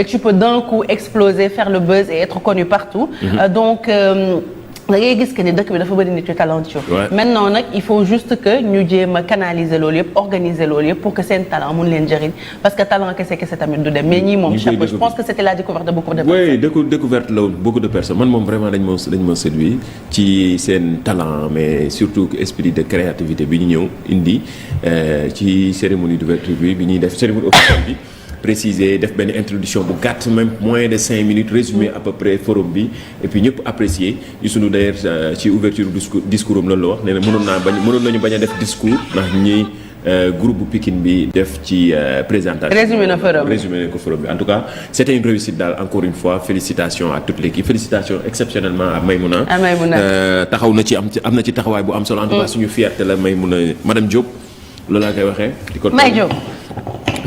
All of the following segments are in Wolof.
Tu peux d'un coup exploser, faire le buzz et être connu partout. Donc da ngay gis que ni dëkk bi dafa bëri nit yu talentueux. Maintenant nag il faut juste que ñu jéem a canaliser loolu yëpp organiser loolu yëpp pour que seen talent mun leen jëriñ parce que talent kese tamit du dem mais ñii moom chaque fois je pense que c'était la découverte de beaucoup de personnes. Oui découverte la woon beaucoup de personnes man moom vraiment dañ ma séduit ci seen talent mais surtout esprit de créativité bi ñu ñëw indi ci cérémonie d'ouverture bi ñuy def cérémonie officielle bi. Préciser def benn introduction bu gàtt même moins de 5 minutes résumé à peu près forum bi et puis ñëpp apprécier Youssou Ndour d'ailleurs ci ouverture discours am loolu la wax nee na mënoon nañu bañ a def discours ndax ñi groupe bu Pikine bi def ci présentation résumé na ko forum bi en tout cas c'était une réussite daal encore une fois félicitations à toute l'équipe félicitations exceptionnellement à Maymouna taxaw na ci am na ci taxawaay bu am solo en tout cas suñu fierté la Maymouna madame Diop loolu laa koy waxee di ko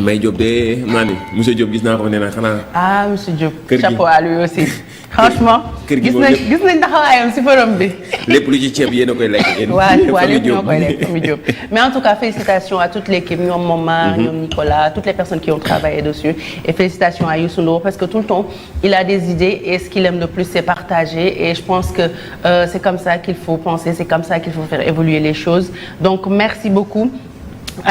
May Diop de maa ni monsieur Diop gis naa ko nee na xanaa. monsieur Diop. chapeau à lui aussi. franchement gis nañ taxawaayam ci forum bi. lépp lu ci ceeb yéen a koy lekk yéen. waaw lépp ñoo koy lekk famille Diop. mais en tout cas félicitations à toute l'équipe ñoom Momar ñoom Nicolas toutes les personnes qui ont travaillé dessus et félicitations à Youssou Ndour parce que tout le temps il a des idées et ce qu'il aime le plus c'est partager et je pense que c'est comme ça qu'il faut penser c'est comme ça qu'il faut faire évoluer les choses donc merci beaucoup.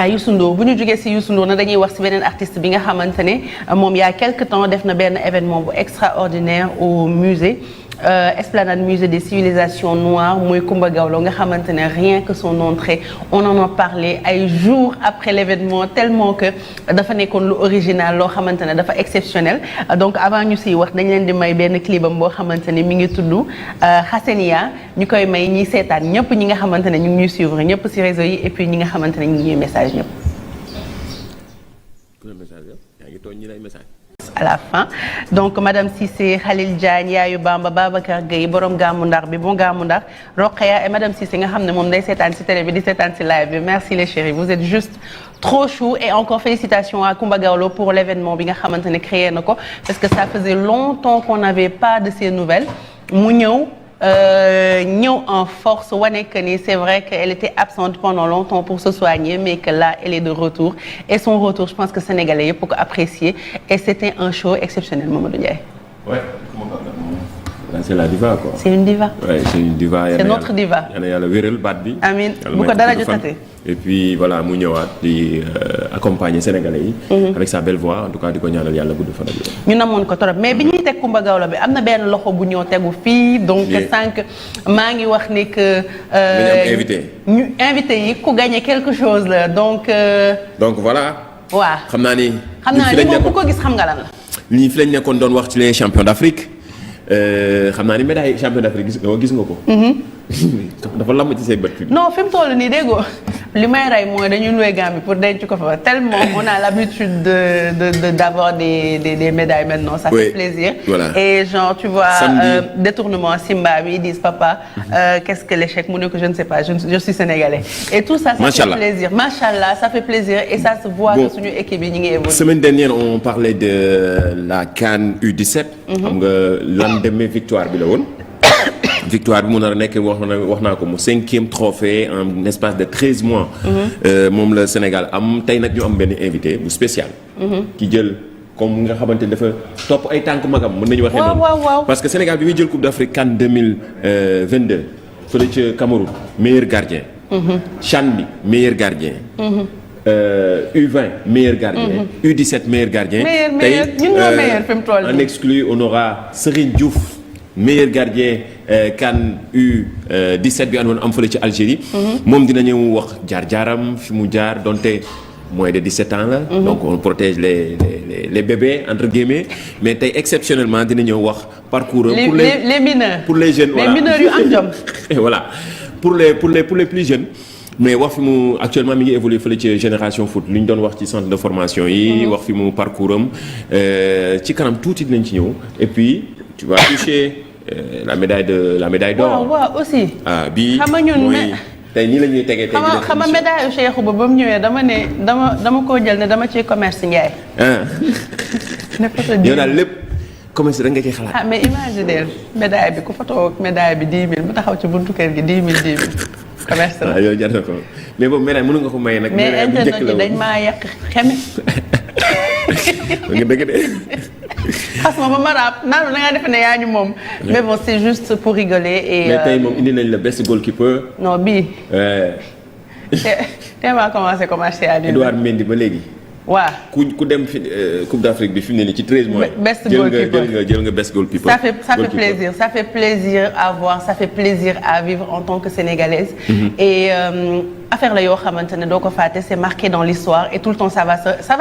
Youssou Ndour bu ñu jógee ci Youssou Ndour na dañuy wax ci beneen artiste bi nga xamante ne moom il y a quelque temps def na benn événement bu extraordinaire au musée Esplanade musée des civilisations noires muy Coumba Gawlo nga xamante ne rien que son entrée on en a parlé ay jours après l'événement tellement que dafa nekkoon lu original loo xamante ne dafa exceptionnel donc avant ñu siy wax dañ leen di may benn clipam boo xamante ne mi ngi tudd Hassania ñu koy may ñiy seetaan ñëpp ñi nga xamante ne ñu ngi ñuy suivre ñëpp ci réseau yi et puis ñi nga xamante ne ñu ngi ñuy message ñëpp. À la fin donc madame Cissé Khalil Diagne Yaayu Bamba Babacar Gueye borom gàmmu Ndar bi bon gàmmu Ndar Rokhaya et madame Cissé nga xam ne moom day seetaan ci télé bi di seetaan ci live bi merci les chéris vous êtes juste trop chou et encore félicitations à Coumba Gawlo pour l'événement bi nga xamante ne créé na ko parce que ça faisait longtemps qu'on n'avait pas de ces nouvelles mu ñëw en force wane que ni c'est vrai qu'elle était absente pendant longtemps pour se soigner mais que là elle est de retour et son retour je pense que sénégalais yëpp ko apprécier et c'était un show exceptionnel Mamadou Ndiaye. Ouais, c'est la diva quoi. C'est une diva. Ouais, c'est une diva. C'est notre diva. Yal na yàlla wéral baat bi. amiin bu ko dara jotatee. Et puis voilà mu ñëwaat di accompagner sénégalais yi. avec sa belle voix en tout cas di ko ñaanal yàlla gudd fan ak yéen. ñu namoon ko trop mais bi ñuy teg Coumba Gawlo bi am na benn loxo bu ñëw tegu fii. donc sànq maa ngi wax ni que. dañu am invité. ñu invité yi ku gagné quelque chose la donc. donc voilà. waaw xam naa ni. moom ku ko gis xam nga lan la. ñii fi lañ nekkoon doon wax ci les champions d'Afrique. xam naa ni médaille champion d'Afrique gis nga ko. dafa lamb ci say bët. non fi mu toll nii déggoo li may rey mooy dañu loué Gambie pour denc ko fa tellement on a l'habitude d'avoir des médailles maintenant ça fait plaisir. Voilà. Et genre tu vois détournement Simba bi ils disent papa qu'est-ce que l'échec mu ne ko je ne sais pas je suis sénégalais. Et tout ça fait plaisir machallah ça fait plaisir et ça se voit que suñu équipe yi ñu ngi évoluer. Semaine dernière on parlait de la CAN U17. xam nga lendemain victoire bi la woon. victoire bi mu nar a nekk wax naa ko mu 5e trophée en espace de 13 mois. moom la Sénégal am tey nag ñu am benn invité bu spécial. ki jël comme nga xamante ni dafa topp ay tànk magam mën nañu waxee noonu. parce que Sénégal bi muy jël Coupe d'Afrique CAN 2022 fële ca Cameroun meilleur gardien. CHAN bi meilleur gardien. U20 meilleur gardien. U17 meilleur gardien. meilleur ñun ñoo meilleur fi mu toll en exclu on aura Serigne Diouf. meilleur gardien CAN U17 bi àndoon am fële ci Algérie. moom dina ñëw wax jaar-jaaram fi mu jaar donte moins de 17 ans la. donc on protège les bébés entre guillemets mais tey exceptionnellement dina ñëw wax parcours. pour les mineurs pour les jeunes. les mineurs yu am jom. voilà pour les plus jeunes. mais wax fi mu actuellement mi ngi évoluer fële ci génération foot li ñu doon wax ci centre de formation yi. wax fi mu parcours am ci kanam tuuti dinañ ci ñëw et puis tu vas toucher. la médaille d'or. waaw aussi. bii mooy tey nii la ñuy tegee tey. xam nga médaille Cheikhou ba mu ñëwee dama koo jël ne dama ci commerce Ndiaye. yow daal lépp commerce rek nga ciy xalaat. mais imaginer médaille bi ku fa toog médaille bi 10 000 mu taxaw ci buntu kër gi 10 000 commerce la. yow jar na ko mais boobu médaille mënu nga ko maye nag. mais internet yi dañ maa yàq xeme. nga dëgg de. xas ma ba ma raab naan da ngaa defe ne yaa ñu moom. mais bon c'est juste pour rigoler et. mais tey moom indi nañ la best goalkeeper. non bii. tey maa commencé commercial. Edouard Mendy ba léegi. waaw ku dem fi Coupe d'Afrique bi fi mu ne nii ci 13 mois. best goalkeeper jël nga best goalkeeper. ça fait plaisir à voir ça fait plaisir à vivre en tant que sénégalaise. Et affaire la yoo xamante ne doo ko fàtte c'est marqué dans l'histoire et tout le temps ça va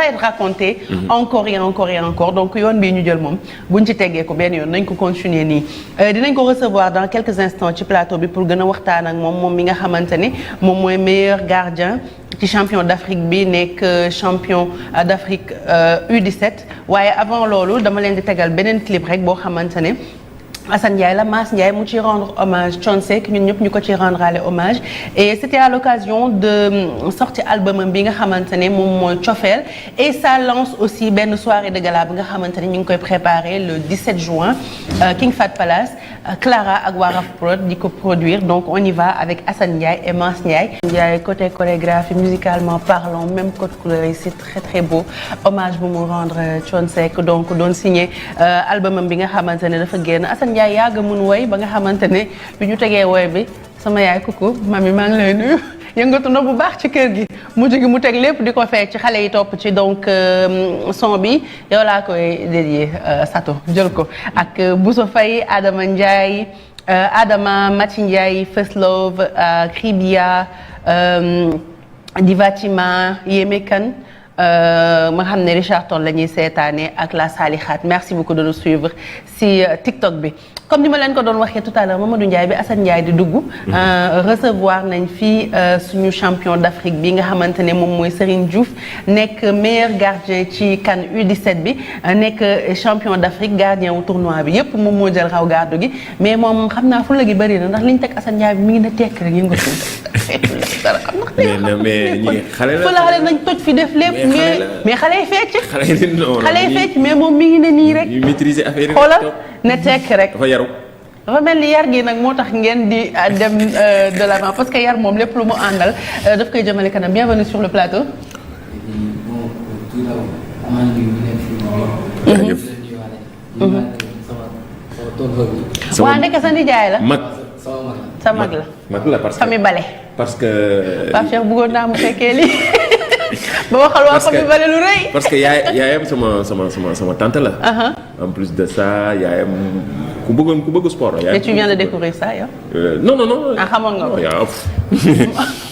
être raconté. encore et encore et encore donc yoon bii ñu jël moom buñ ci teggee ko benn yoon nañ ko continuer nii. dinañ ko recevoir dans quelques instants ci plateau bi pour gën a waxtaan ak moom mi nga xamante ne moom mooy meilleur gardien. ci champion d'Afrique bi nekk champion d'Afrique U17 waaye avant loolu dama leen di tegal beneen clip rek boo xamante ne Assane Ndiaye la Mass Ndiaye mu ci rendre hommage Thione Seck ñun ñëpp ñu ko ci rendre hommage et c'était à l'occasion de sortir album bi nga xamante ne moom mooy Cofeel et ça lance aussi benn soirée de gala bi nga xamante ne ñu ngi koy préparer le 17 juin King Fahd Palace Clara ak waa Raf Prod di ko produire donc on y va avec Assane Ndiaye et Mass Ndiaye. Ndiaye côté chorégraphie musicalement parlant même code couleur yi c'est très très beau hommage bu mu rendre Thione Seck donc doon signé album bi nga xamante ne dafa génn Assane Ndiaye yàgg mun woy ba nga xamante ne bi ñu tegee woy bi sama yaay kuku mami maa ngi lay nuyu yëngatu na bu baax ci kër gi mujj gi mu teg lépp di ko fecc ci xale yi topp ci donc son bi yow laa koy dédié Sato jël ko ak Bousso Faye Adama Ndiaye Adama Mati Ndiaye First Love Kribia Divatima Yemekan ma xam ne Richard Toll la ñuy seetaane ak la Salixaat merci beaucoup de nous suivre si TikTok bi comme ni ma leen ko doon waxee tout à l'heure Mamadou Ndiaye bi Assane Ndiaye di dugg recevoir nañ fii suñu champion d'Afrique bi nga xamante ne moom mooy Serigne Diouf nekk meilleur gardien ci CAN U17 bi nekk champion d'Afrique gardien wu tournoi bi yépp moom moo jël raw gàddu gi mais moom xam naa fulla gi bëri na ndax liñ teg Assane Ndiaye bi mi ngi na tekk rek yëngatu mais ñi xale la fële nañ toj fi def lépp mais xale yi fecc xale yi fecc mais moom mi ngi ne nii rek ñu maîtriser affaire yi xoolal ne tekk rek dafa yaru dafa mel ni yar gi nag moo tax ngeen di dem de l'avant parce que yar moom lépp lu mu àndal daf koy jëmale kanam bienvenue sur le plateau. waa ndeke sa nijaay la. mag sa mag la. mag la parce que famille Bale. parce que. Pape Cheikh bëggoon naa mu fekkee lii ba waxal waa famille Bale lu rëy. parce que yaayam sama tante la. en plus de ça yaayam ku bëgg sport la. et tu viens de découvrir ça yow. non. ah xamoon nga ko.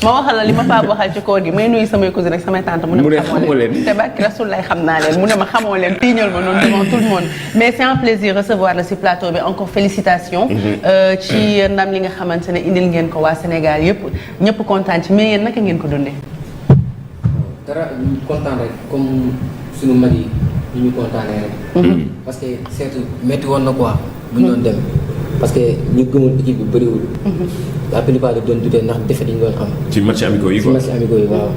ma waxal la li ma Pape waxal ci koor gi may nuyu samay cousine ak samay tante mu ne ma xamoo leen te barki Rasulullah xam naa leen mu ne ma xamoo leen tiiñal ma noonu devant tout le monde mais c'est un plaisir recevoir la ci plateau bi encore félicitations. ci ndam li nga xamante ne indil ngeen ko waa Sénégal yëpp ñëpp kontaan ci mais yéen naka ngeen ko dundee. dara ñu kontaan rek comme suñu mag yi ñu kontaanee rek. parce que surtout métti woon na quoi. bu ñu doon dem parce que ñu gëmoon équipe bi bëriwul. la plupart de doon dutee ndax défaite yi ñu doon am. ci match amicaux yi quoi ci match amicaux yi waaw.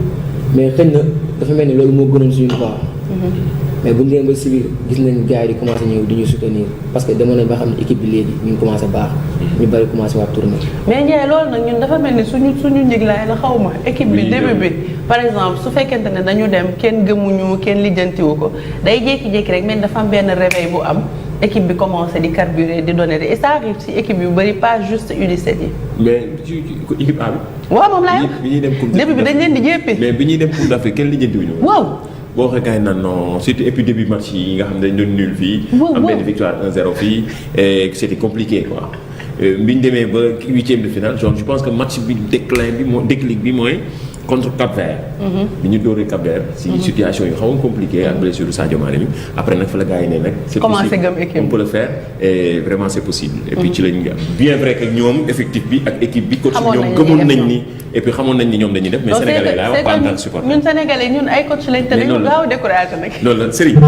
mais xëy na dafa mel ni loolu moo gënoon suñu quoi. mais bu ñu demee ba si biir gis nañ gars yi di commencé ñëw di ñu soutenir parce que demoon nañ ba xam ne équipe bi léegi ñu ngi commencé baax. ñu bari commencé waat tourner. mais Ndiaye loolu nag ñun dafa mel ni suñu njëglaay la xaw ma équipe bi début bi par exemple su fekkente ne dañu dem kenn gëmuñu kenn lijjantiwu ko day jékki-jékki rek mais dafa am benn réveil bu am équipe bi commencé di carburer di donner et ça arrive si équipe yu bari pas juste U17 yi. mais ci équipe A bi. waaw moom laa bi ñuy dem coupe début bi dañ leen di jéppi. mais bi ñuy dem coupe d'Afrique kenn lijjantiwuñu. waaw. boo waxee gars yi naan non surtout et puis début match yi nga xam ne dañ doon nul fii. am benn victoire 1-0 fii et c'était compliqué quoi. bi ñu demee ba huitième de finale je pense que match bi déclic bi mooy contre Cap-Vert. bi ñu dóoree Cap-Vert si situation yu xawoon compliqué ak blessure Sadio Mané bi après nag fa la gars yi ne nag. c'est possible on peut le faire et vraiment c'est possible. et puis ci lañ bien vrai que ñoom effectif bi ak équipe bi. coach ñoom gëmoon nañ ni et puis xamoon nañ ni ñoom dañuy def. mais sénégalais laa wax pas en tant que supporter. ñun sénégalais ñun ay coach lañ te dañu gaaw a découragé nag. loolu la Serigne.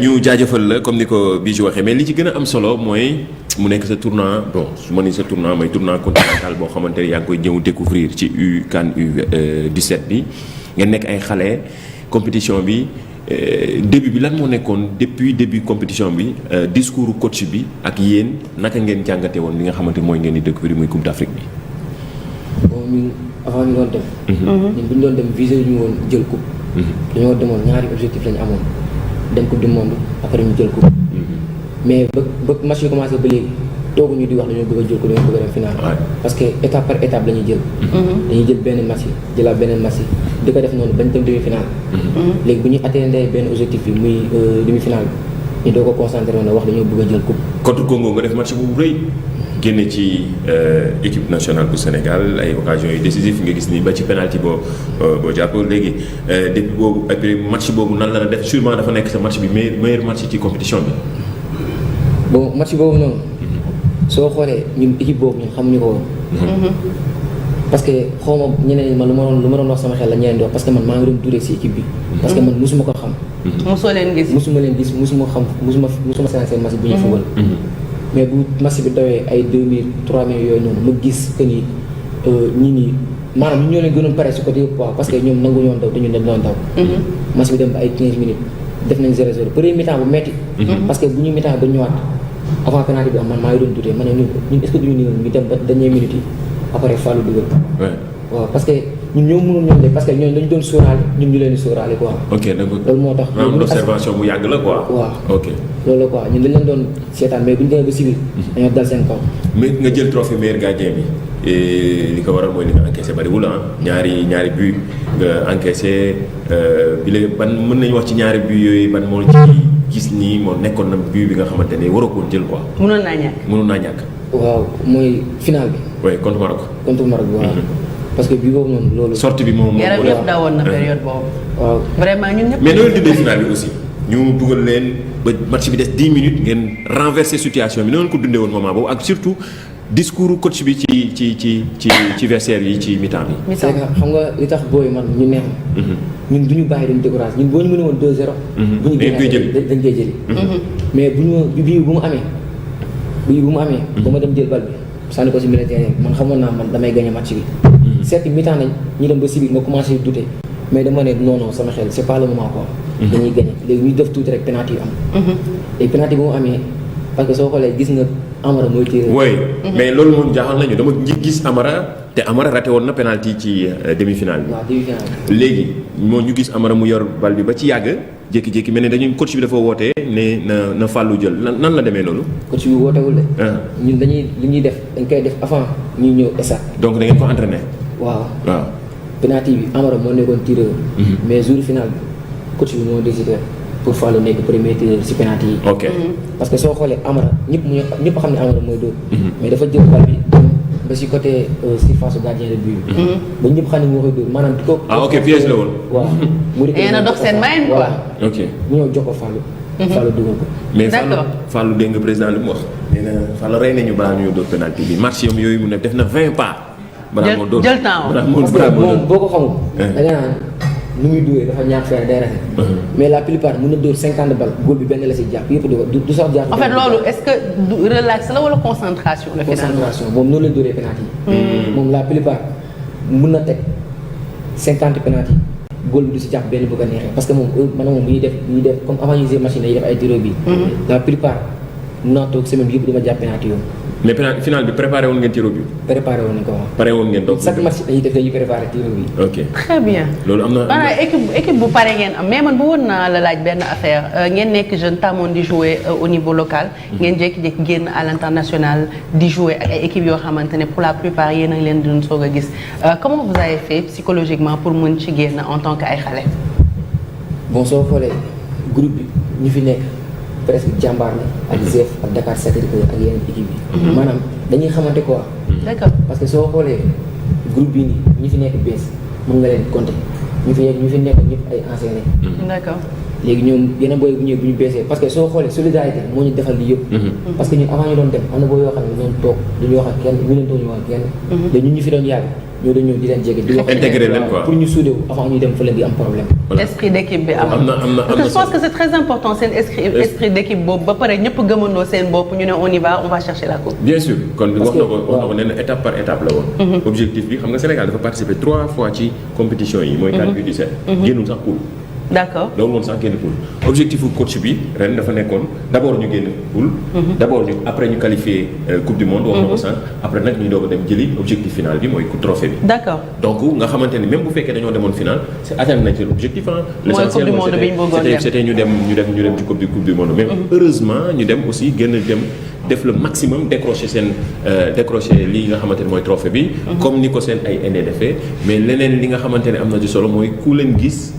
ñu jaajëfal la comme ni ko Bijou waxee mais li ci gën a am solo mooy mu nekk sa tournoi bon su ma nee sa tournoi mooy tournoi continental boo xamante ne yaa ngi koy ñëw découvrir ci CAN U17 bi ngeen nekk ay xale compétition bi début bi lan moo nekkoon depuis début compétition bi discours coach bi ak yéen naka ngeen jàngate woon li nga xamante mooy ngeen di découvrir muy Coupe d'Afrique bi. bon ñun avant ñu doon dem. ñun bu ñu doon dem visé ñu woon jël coupe. dañoo demoon ñaari objectif lañu amoon dem coupe du monde après ñu jël coupe. mais ba match yi commencé ba léegi tooguñu di wax dañoo bëgg a jël ko dañoo bëgg a dem final. parce que étape par étape la ñuy jël. dañuy jël benn match yi jëlaat beneen match yi di ko def noonu bañ dem demi final. léegi bu ñu atteindre benn objectif bi muy demi final bi ñu doo ko concentré woon wax dañoo bëgg a jël coupe. contre Congo nga def match bu rëy génne ci équipe nationale bu Sénégal ay occasions yu décisif nga gis ni ba ci penalty boo jàppoo léegi depuis boobu après match boobu nan la def sûrement dafa nekk sa match bi meilleur match ci compétition bi. bon match boobu noonu soo xoolee ñun équipe boobu ñun xamuñu ko woon. parce que xaw ma ñeneen ñi man lu ma doon wax sama xel la ñeneen di wax parce que man maa ngi doon duré si équipe bi. parce que man musuma ko xam. mosoo leen gis. musuma xam musuma seen match bu ñu football. mais bu match bi dawee ay 2000 3000 yooyu noonu ma gis que ni ñii nii maanaam ñu ñoo leen gënoon pare si côté yëpp quoi parce que ñoom nangu ñoon daw te ñun dañ doon daw. match bi dem ba ay 15 minutes def nañ 0-0 premier mi-temps bu metti. parce que bu ñu mi-temps ba ñëwaat avant penalty bi am man maa ngi doon dutee ma ne ñun est-ce que duñu nii ñu dem ba dernière minute yi après Fallou dugal. waaw parce que ñun ñoo mënoon ñoom de parce que ñooñu dañu doon sóoraale ñun ñu leen di sóoraale quoi. ok d'accord loolu moo tax. observation bu yàgg la quoi. waaw ok loolu la quoi ñun dañ leen doon seetaan mais bu ñu demee ba civil dañoo dal seen kaw. mais nga jël trophée meilleur gardien bi li ko waral mooy li nga encaissé bariwul ñaari but nga encaissé bi la ban mën nañu wax ci ñaari but yooyu ban moo ci gis nii moo nekkoon na but bi nga xamante ne waroo ko jël quoi. mënoon naa ñàkk. waaw mooy final bi. oui contre Maroc. contre Maroc bi waaw. parce que bii boobu noonu loolu. sortie bi moom yaram yëpp dawoon na période boobu. waaw vraiment ñun ñëpp. mais loolu dundee final bi aussi ñu dugal leen ba match bi des 10 minutes ngeen renverser situation bi noonu ko dundee woon moment boobu ak surtout discours coach bi ci vestiaire yi ci mi-temps bi. c'est que xam nga li tax booy man ñu neex ñun du ñu bàyyi duñu décourage ñun boo ñu mënee woon 2-0. bu ñu génnee dañ koy jëli. mais bu mu amee ba ma dem jël bal bi sànni ko si militaire man xamoon naa man damay gagné match bi. certes mi-temps nañ ñu dem ba si biir ma commencé douter mais dama ne non sama xel c'est pas le moment quoi. dañuy gagné léegi ñu def tuuti rek penalty yu am. et penalty bu mu amee parce que soo xoolee gis nga Amara mooy tiré. oui mais loolu moom jaaxal nañu dama gis Amara te Amara raté woon na penalty ci demi-finale bi. waaw demi-finale bi. léegi moo ñu gis Amara mu yor bal bi ba ci yàgg jékki-jékki mel ne dañuy coach bi dafa wootee ne na Fallou jël nan la demee loolu. coach bi wootewul de. ñun li ñuy def dañ koy def avant ñuy ñëw stade. donc da ngeen ko entraîné. waaw. penalty bi Amara moo nekkoon tireur. mais jour final bi coach bi moo décidé pour Fallou nekk premier tireur si penalty yi. ok parce que soo xoolee Amara ñëpp xam ne Amara mooy dóor. mais dafa jël bal bi ba si côté surface gardien de but bi. ba ñëpp xam ne moo koy dóor maanaam di ko. ok piège la woon. waaw mu yéen a dox seen main quoi. ok mu ñëw jox ko Fallou. Fallou dugal ko. mais Fallou dégg nga président li mu wax. nee na Fallou rey nañu balaa ñuy dóor penalty bi match yooyu mu ne def na 20 pas. jël temps parce que moom boo ko xamul. da nga naan nu muy dóoree dafa ñaax fere day rafet. mais la plupart mën na dóor 50 balles góol bi benn la si jàpp yëpp du sax jàpp. en fait loolu est-ce que relax la wala concentration la. concentration moom noonu la dóoree penalty yi. moom la plupart mën na teg 50 penalty yi góol bi du si jàpp benn bu ko neexee parce que moom moom bu ñuy def comme avant ñuy machine yi def ay tiro bi. la plupart mën naa toog semaine bi yëpp dama jàpp penalty yoon. mais penalty final bi préparé woon ngeen tiro bi. préparé woon nañu ko waaw. pare woon ngeen donc chaque match dañuy préparé tiro bi. ok très bien. loolu am na équipe bu pare ngeen am mais man bu woon naa la laaj benn affaire ngeen nekk jeune tàmmoon di jouer au niveau local. ngeen jékki-jékki génn à l'international di jouer ak ay équipes yoo xamante ne pour la plupart yéen a ngi leen di doon soog a gis comment vous avez fait psychologiquement pour mën ci génn en tant que ay xale. bon soo xoolee groupe bi ñu fi nekk. presque jàmbaar la ak Zef ak Dakar Sacré-Cœur ak yeneen équipe bi. maanaam dañuy xamante quoi. d'accord parce que soo xoolee groupe bii nii ñi fi nekk bees mën nga leen compter ñu fi nekk ñëpp ay anciens lañ. d'accord. léegi ñoom yeneen booy bu ñëwee bu ñu beesee parce que soo xoolee solidarité moo ñu defal lii yëpp. parce que ñun avant ñu doon dem am na booy yoo xam ne ñoom toog duñu wax ak kenn ñu leen toog ñu wax ak kenn. léegi ñun ñu fi doon yàgg ñoo doon ñëw di leen jege. di wax intégré leen quoi pour ñu suudewu avant ñuy dem fële di am problème. esprit d'équipe bi am na je pense que c'est très important seen esprit d'équipe boobu ba pare ñëpp gëmandoo seen bopp ñu ne on y va on va chercher la coupe. bien sûr kon wax na ko nee na étape par étape la woon. objectif bi xam nga Sénégal dafa participer 3 fois ci compétition yi. mooy 4 U17. génnul sax poule. d'accord loolu woon sax génn poule objectif u coach bi ren dafa nekkoon d'abord ñu génn poule. d'abord ñu après ñu qualifier coupe du monde. wax na ko sànq après nag ñu doog a dem jëli objectif final bi mooy trophée bi. d'accord donc nga xamante ni même bu fekkee dañoo demoon final c'est atteindre nañ ci objectif ah. mooy coupe du monde bi ñu bëggoon dem c'était ñu dem ci coupe du monde. mais heureusement ñu dem aussi gën a dem def le maximum décrocher lii nga xamante ne mooy trophée bi. comme ni ko seen ay aînés defee mais leneen li nga xamante ne am na ci solo mooy ku leen gis.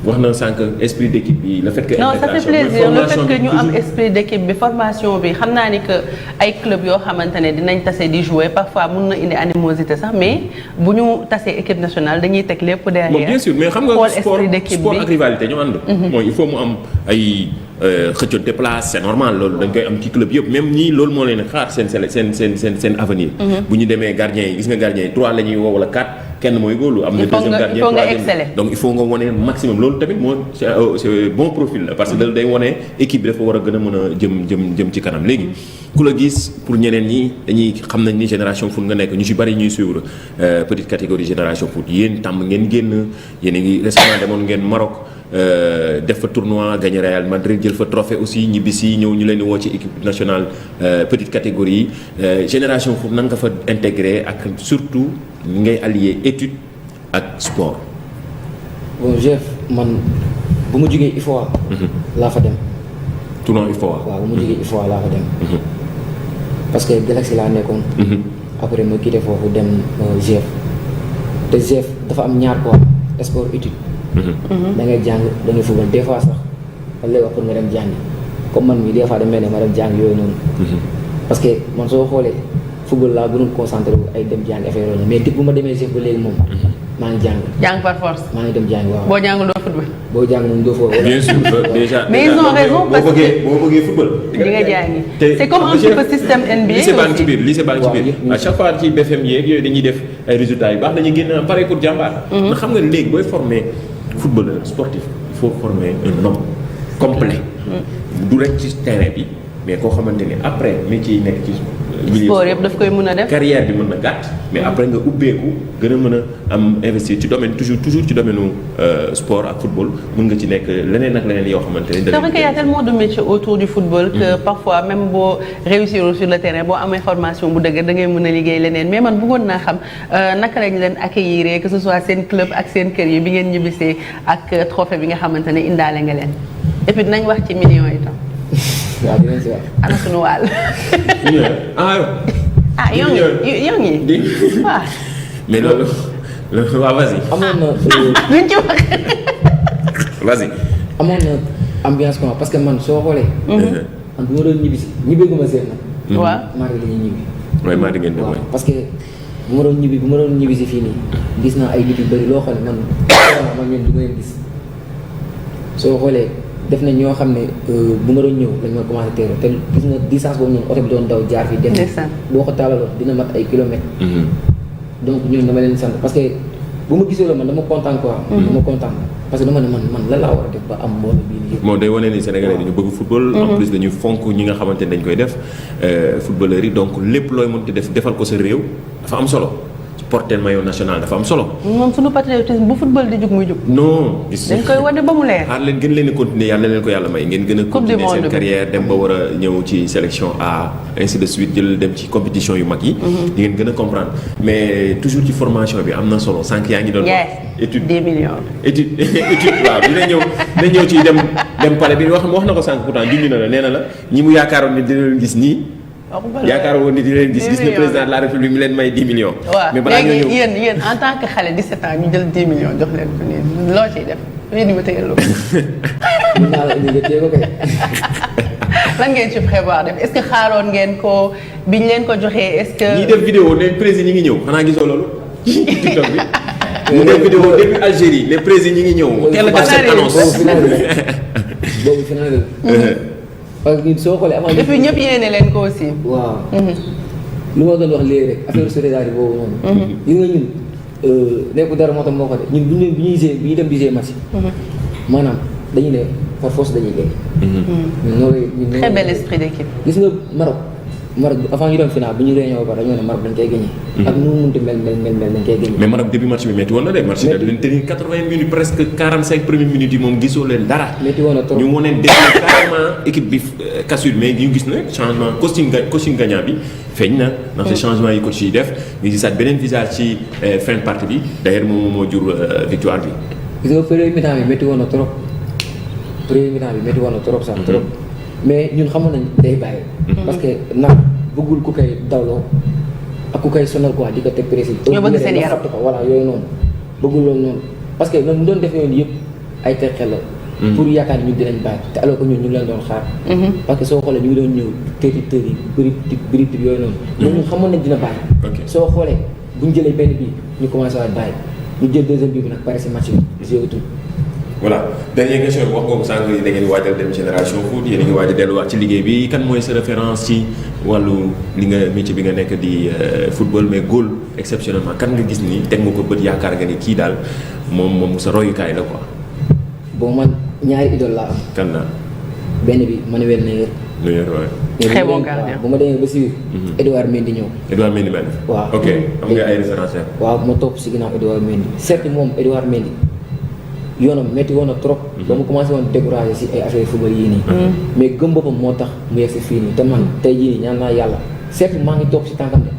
wax na sànq esprit d'équipe bi le fait que. non ça fait plaisir le fait que ñu am esprit d'équipe bi formation bi xam naa ni que ay club yoo xamante ne dinañ tase di jouer parfois mun na indi animosité sax mais bu ñu tasee équipe nationale dañuy teg lépp derrière. bon bien sûr mais xam nga sport ak rivalité ñu ànd. mooy il faut mu am ay xëccoonte place c'est normal loolu dañ koy am ci club yëpp même ñii loolu moo leen xaar seen avenir. bu ñu demee gardien yi gis nga gardien yi 3 la ñuy woo wala 4. kenn mooy góorlu am na deuxième gardien il faut nga exceller donc il faut nga wone maximum loolu tamit moo c'est bon profil la parce que day wone équipe bi dafa war a gën a mën a jëm ci kanam léegi ku la gis pour ñeneen ñi dañuy xam nañ ni génération foot nga nekk ñu ci bari ñuy suivre petite catégorie génération foot yéen tàmm ngeen génn yéen a ngi récemment demoon ngeen Maroc def fa tournoi gagné Real Madrid jël fa trophée aussi ñibbisi ñëw ñu leen di woo ci équipe nationale petite catégorie génération foot nan nga fa intégré ak surtout ngay allier étude ak sport. bon chef man bu ma jógee IFOA. laa fa dem. tournoi IFOA. waaw bu ma jógee IFOA laa fa dem. parce que Galaxy laa nekkoon. après ma quitté foofu dem GF. te GF dafa am ñaar quoi sport étude. da ngay jàng da ngay football des fois sax dañ lay wax pour nga dem jàngi comme man mii des fois damay ne ma dem jàng yooyu noonu. parce que man soo xoolee. football laa gënoon concentré wu ay dem jàng affaire yooyu mais bu ma demee chef ba léegi moom maa ngi jàng. jàng par force. maa ngi dem jàng waaw. boo jàngul doo football. boo jàng moom doo football. bien sûr déjà. mais ils ont raison parce que boo bëggee football. di nga jàngi c'est comme un petit peu système NBA. lycée baa ngi ci biir lycée baa ngi ci biir à chaque fois ci BFM yeeg yooyu dañuy def ay résultats yu baax dañuy génn pare pour jàmbaar. nga xam nga léegi booy former footballeur sportif il faut former un homme complet. du rek ci terrain bi mais koo xamante ni après métier yi nekk ci. sport yëpp daf koy mën a def carrière bi mën na gàtt mais après nga ubbeeku gën a mën a am investir ci domaine toujours ci domaine sport ak football mën nga ci nekk leneen ak leneen yoo xamante ne. c'est vrai qu'il y a tellement de métiers autour du football. que parfois même boo réussir sur le terrain boo amee formation bu dëgg da ngay mën a liggéey leneen mais man bëggoon naa xam naka lañ leen accueillir que ce soit seen club ak seen kër yi bi ngeen ñibbisee ak trophée bi nga xamante ne indaale nga leen et puis dinañ wax ci millions yi tam. waaw dinañ si wax. ana sunu wàll. yow ngi waaw. mais loolu waaw vas-y. amoon na. luñ ci wax. vas-y. amoon na ambiance quoi parce que man soo xoolee. man bu ma doon ñibbi si ñibbeeguma seen nag. waaw maa ngi la ñuy ñibbi. waaye maa di ngeen dem waaw parce que bu ma doon ñibbi si fii nii gis naa ay nit yu bëri loo xam ne man ñun du ma leen gis soo xoolee. def nañ ñoo xam ne bu ma doon ñëw dañ ma commencé teeru te gis nga distance boobu noonu oto bi doon daw jaar fi dem boo ko taalaloon dina mat ay kilomètres. donc ñun dama leen sant parce que bu ma gisee la man dama kontaan quoi. dama kontaan parce que dama ne man lan laa war a def ba am mbooloo bii nii. moo day wane ni Sénégalais dañu bëgg football. en plus dañu fonk ñi nga xamante ne dañ koy def footballeurs yi donc lépp looy mënti def defal ko sa réew dafa am solo. porter maillot national dafa am solo. moom suñu patriotisme bu football di jug muy jug. non gis dañ koy wane ba mu leer. xaar leen gën leen a continuer yàlla leen ko yàlla may ngeen gën a continuer seen carrière dem ba war a ñëw ci sélection A ainsi de suite jël dem ci compétition yu mag yi. di ngeen gën a comprendre mais toujours ci formation bi am na solo sànq yaa ngi doon wax. étude 10 millions. étude waaw dina ñëw ci dem pare bi wax na ko sànq pourtant junj na la nee na la ñi mu yaakaaroon ni dina leen gis nii. yaakaar woon ni di leen gis na président de la république mi leen may 10 millions. mais balaa nga ñëw yéen en tant que xale 17 ans ñu jël 10 millions jox leen ko nii loo ciy def lii di ma tëjal loo. mën naa la indi nga téye ko kay. lan ngeen ci prévoir def est-ce que xaaroon ngeen ko biñ leen ko joxee est-ce que. ñi def vidéo ne président ñi ngi ñëw xanaa gisoo loolu ci TikTok bi. mu def vidéo depuis Algérie les présidents ñi ngi ñëw. teel a def cette annonce boobu final parce que soo xoolee avant. depuis ñëpp yéene leen ko aussi. waaw. lu ma doon wax léegi rek affaire solidarité boobu noonu. gis nga ñun nekkul dara moo tax moo ko de ñun bu ñuy dem di gisee match. maanaam dañuy ne par force dañuy gagné. ñun noonu très bel esprit d'équipe. gis nga Maroc Maroc avant ñu dem final bu ñu réunion ba dañoo ne Maroc dañ koy gagné. ak nu mu mënti mel dañ koy gagné. mais Maroc début match bi métti woon na de. match bi dañ tenir 80 minutes presque 45 premières minutes yi moom gisoo leen dara. métti woon na trop ñu wane déglu carrément équipe bi cassure mais ñu gis ne changement coaching gagnant bi feeñ na. ndax ces changements yi coach yi def ñu gisaat beneen visage ci fin de partie bi d'ailleurs moom moo jur victoire bi. gis nga premier mi-temps bi métti woon na trop sax trop. mais ñun xamoon nañ day bàyyi. parce que nag bëggul ku koy dawloo ak ku koy sonal quoi di ko teg précis. ñoo bëgg seen yaram ko voilà yooyu noonu bëggul loolu noonu parce que nag mu doon defee yoon yëpp ay teg xel la. pour yaakaar ni ñun dinañ bàyyi te alors que ñun ñu ngi leen doon xaar. parce que soo xoolee ñu ngi doon ñëw tëri bëri yooyu noonu. mais ñun xamoon nañ dina bàyyi. soo xoolee bu ñu jëlee benn bii ñu commencé waat bàyyi ñu jël deuxième bii bi nag pare si match bi joué tout. voilà dernière question bi wax nga ko sànq da ngeen waajal dem génération foot yéen a ngi waaj a delluwaat ci liggéey bi kan mooy sa référence ci wàllu li nga métier bi nga nekk di football mais góol exceptionnellement kan nga gis ni teg nga ko bët yaakaar nga ni kii daal moom sa royukaay la quoi. bon man ñaari idole laa am. kan la. benn bi Manuel Neuer. Neuer waaye. très bon gardien bu ma demee ba si Edouard Mendy ñëw. Edouard Mendy benn. waaw ok am nga ay références. waaw ma topp si ginnaaw Edouard Mendy certes moom Edouard Mendy yoonam métti woon na trop. ba mu commencé woon découragé si ay affaire football yii nii. mais gëm boppam moo tax mu yegg si fii nii te man tey jii nii ñaan naa yàlla certes maa ngi topp si tànkam de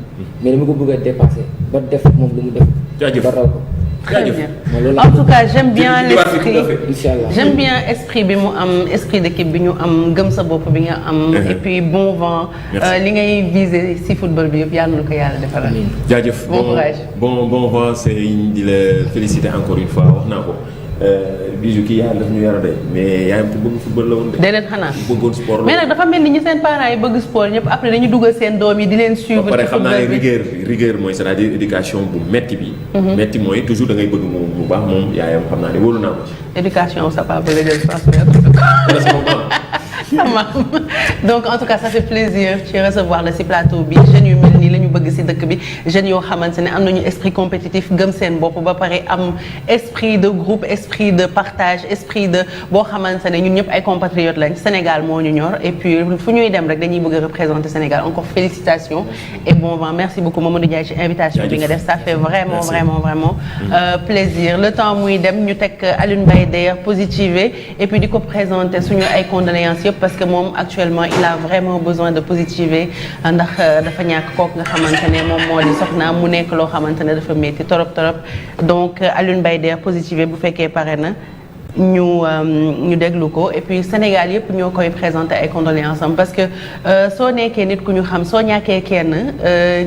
mais dama ko bëgg a dépassé ba def moom lu mu def. jaajëf ba raw ko. Très bien. En tout cas, j'aime bien l'esprit. Inch'Allah. J'aime bien esprit bi mu am esprit d'équipe bi ñu am gëm sa bopp bi nga am. et puis bon vent. li ngay viser si football bi yëpp yàlla na ko yàlla defal. jaajëf bon courage. bon vent c'est di la féliciter encore une fois wax naa ko. Bijou kii yàlla daf ñu yara day mais yaayam ku bëgg football la woon de. déedéet xanaa bëggoon sport la mais nag dafa mel ni ñi seen parents yi bëgg sport ñëpp après dañu dugal seen doom yi di leen suivre. ba pare xam naa ne rigueur mooy c'est-à-dire éducation bu metti bi. metti mooy toujours da ngay bëgg mu baax moom yaayam xam naa ne wóolu naa ko ci. éducation sa papa la jël donc en tout cas ça fait plaisir ci recevoir la ci plateau bi jeunes yu mel nii la ñu bëgg ci dëkk bi jeunes yoo xamante ne am nañu esprit compétitif gëm seen bopp ba pare am esprit de groupe esprit de partage esprit de boo xamante ne ñun ñëpp ay compatriotes lañ Sénégal moo ñu ñor et puis fu ñuy dem rek dañuy bëgg a représenter Sénégal encore félicitations et bon vent merci beaucoup Mamadou Ndiaye ci invitation bi nga def ça fait vraiment plaisir le temps muy dem ñu teg Alioune Mbaye d'ailleurs positivé et puis di ko présenter suñu ay condoléances yëpp parce que moom actuellement il a vraiment besoin de positiver ndax dafa ñàkk kooku nga xamante ne moom moo di soxnaam mu nekk loo xamante ne dafa métti torop donc Alioune Mbaye der positiver bu fekkee pare na ñu déglu ko et puis Sénégal yëpp ñoo koy présenter ay condoléances am parce que soo nekkee nit ku ñu xam soo ñàkkee kenn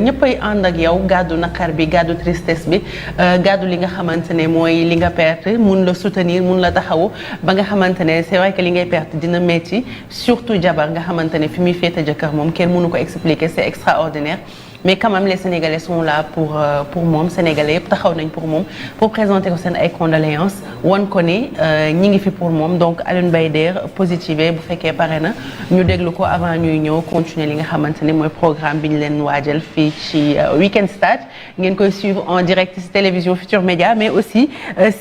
ñëppay ànd ak yow gàddu naqar bi gàddu tristesse bi gàddu li nga xamante ne mooy li nga perte mun la soutenir mun la taxawu ba nga xamante ne c'est vrai que li ngay perte dina metti surtout jabar nga xamante ne fi muy féete jëkkër moom kenn mënu ko expliquer c'est extraordinaire mais quand même les Sénégalais sont là pour moom Sénégalais yëpp taxaw nañ pour moom pour présenter ko seen ay condoléances wan ko ni ñi ngi fi pour moom donc Alioune Mbaye der positivé bu fekkee pare na ñu déglu ko avant ñuy ñëw continuer li nga xamante ni mooy programme bi ñu leen waajal fii ci Week-end Stars ngeen koy suivre en direct ci télévision Futur Média mais aussi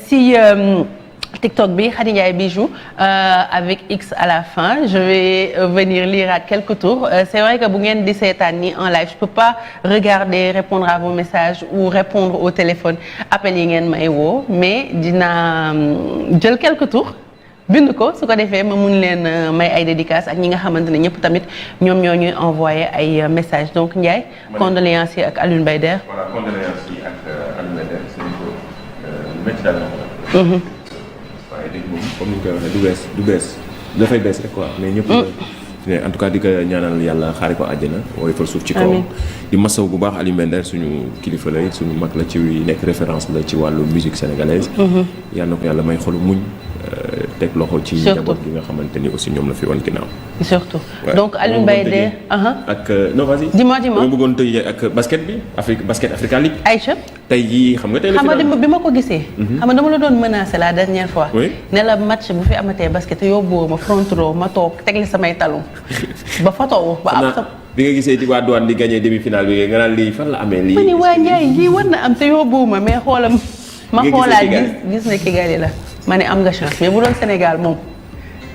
si TikTok bi Khady Ndiaye Bijou avec X à la fin je vais venir lire quelques tours c'est vrai que bu ngeen di seetaan ni en live je peux pas regarder répondre à vos messages ou répondre au téléphone appel yi ngeen may woo mais dina jël quelques tours bind ko su ko defee ma mun leen may ay dédicaces ak ñi nga xamante ne ñëpp tamit ñoom ñoo ñuy envoyé ay messages donc Ndiaye condoléances yi ak Alioune Mbaye der. voilà condoléances yi ak Alioune Mbaye der c'est une métti daal la ko waaye dégg moom comme ni ñu koy waxee du bees dafay bees rek quoi mais ñëpp en tout cas di ko ñaanal yàlla xaari ko àjjana wooy fal suuf ci kawam di masaw bu baax Alioune Mbaye der suñu kilifa la suñu mag la ci nekk référence la ci wàllu musique sénégalaise yàlla na ko yàlla may xolu muñ teg loxo ci njaboot gi nga xamante ni aussi ñoom la fi wan ginnaaw surtout donc Alioune Mbaye der ak non vas-y dis-moi dama bëggoon tëjee ak basket bi basket Africa League Aïcha tey jii xam nga tey la xam nga bi ma ko gisee xam nga dama la doon menacé la dernière fois oui ne la match bu fi amatee basket yóbbu ma front row ma toog tegle samay talon ba photo ba am bi nga gisee di waa douane di gagné demi-finale bi nga naan lii fan la amee lii ma ni waa Ndiaye lii war na am te yóbbu ma mais xoolam ma xoolaat gis ne Kigali la ma ne am nga chance mais bu doon Sénégal moom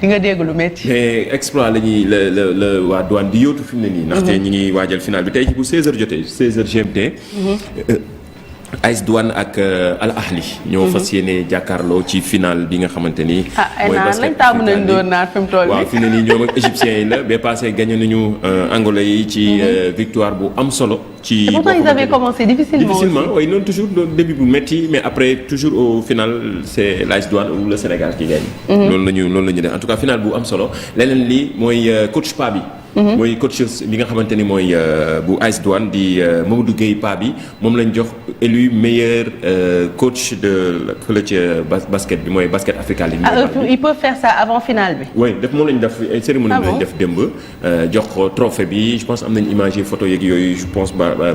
di nga dégg lu métti. mais exploit la ñuy la waa douane di yóotu fi mu ne nii. ndaxte ñi ngi waajal final bi tey bu 16h jotee 16h GMT. AS Douane ak Al Ahli. ñoo fas yéene jàkkaarloo ci final bi nga xamante ni. mooy basket lañ taamu nañ doon naan fi mu toll nii. waaw fi mu ne nii ñoom ak égyptiens yi la ba passé gagné nañu angolais yi ci victoire bu am solo. ci et pourtant ils avaient commencé difficilement oui noonu toujours début bu métti mais après toujours au final c'est l'AS Douane ou le Sénégal qui gagne. loolu la ñu def en tout cas final bu am solo leneen li mooy coach Pa bi. mooy coach bi nga xamante ni mooy bu AS Douane di Mamadou Gueye Pa bi moom lañ jox élu meilleur coach de fële ca basket bi mooy Basket Africa League. ils peuvent faire ça avant finale bi. oui moom lañ def cérémonie bi lañ def démb jox ko trophée bi je pense am nañ image yi photo yeeg yooyu je pense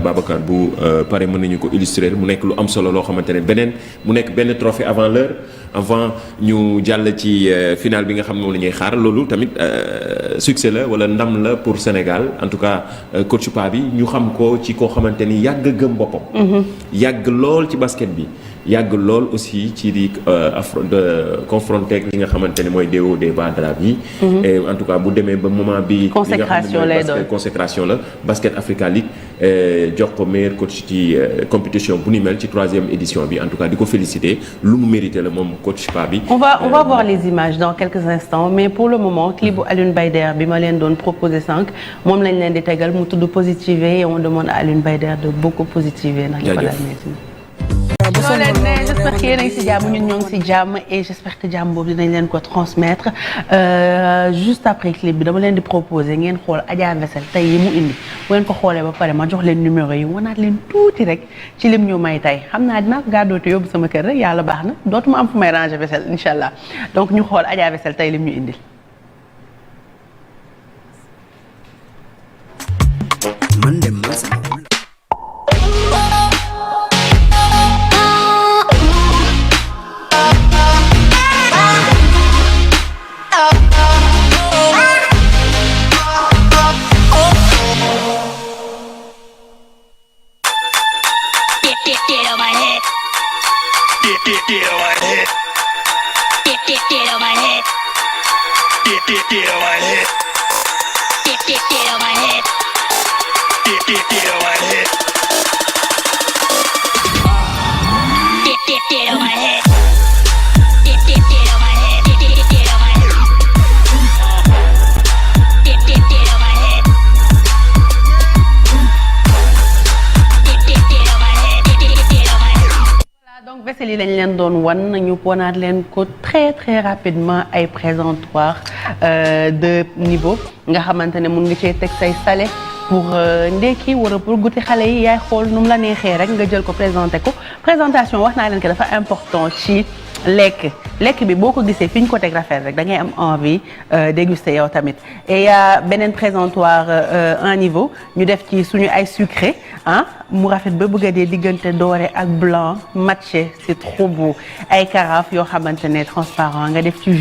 Babacar bu pare mën nañu ko illustrer mu nekk lu am solo loo xamante ne mu nekk benn trophée avant l'heure avant ñu jàll ci finale bi nga xam ne moom la ñuy xaar loolu tamit succès la wala ndam la pour Sénégal en tout cas coach Pa bi ñu xam ko ci koo xamante ni yàgg gëm boppam. yàgg lool ci basket bi. yàgg lool aussi ci di confronté ak li nga xamante ne mooy des hauts des bas de la vie. et en tout cas bu demee ba moment bi. consécration lay doon consécration la Basket Africa League jox ko meilleur coach ci compétition bu ni mel ci 3e édition bi en tout cas di ko féliciter lu mu mérité la moom coach Pa bi. on va voir les images dans quelques instants mais pour le moment clip bu Alioune Bayder bi ma leen doon proposer sànq moom lañ leen di tegal mu tudd positiver et on demande à Alioune Bayder de beaucoup positiver. J'espère que yéen a ngi si jàmm ñun ñoo ngi si jàmm et j'espère que jàmm boobu dinañ leen ko transmettre juste après clip bi dama leen di proposer ngeen xool Adja Vessel tey yi mu indi bu ngeen ko xoolee ba pare ma jox leen numéro yi wanaat leen tuuti rek ci lim ñu may tey xam naa dinaa ko gàddoote yóbbu sama kër rek yàlla baax na dootuma am fu may ranger vaisselle incha allah donc ñu xool Adja Vessel tey lim ñu indil. vaisselle yi lañ leen doon wan ñu wanaat leen ko très très rapidement ay présentoirs de niveau nga xamante ne mun nga cee teg say salé pour ndekki wala pour goûter xale yi yaay xool nu mu la neexee rek nga jël ko présenté ko présentation wax naa leen que dafa important ci lekk bi boo ko gisee fi ñu ko teg rafet rek da ngay am envie déguster yow tamit et y a beneen présentoir un niveau ñu def ci suñu ay sucré mu rafet ba bëgg a dee diggante doré ak blanc matché c'est trop beau ay carafe yoo xamante ne transparent nga def ci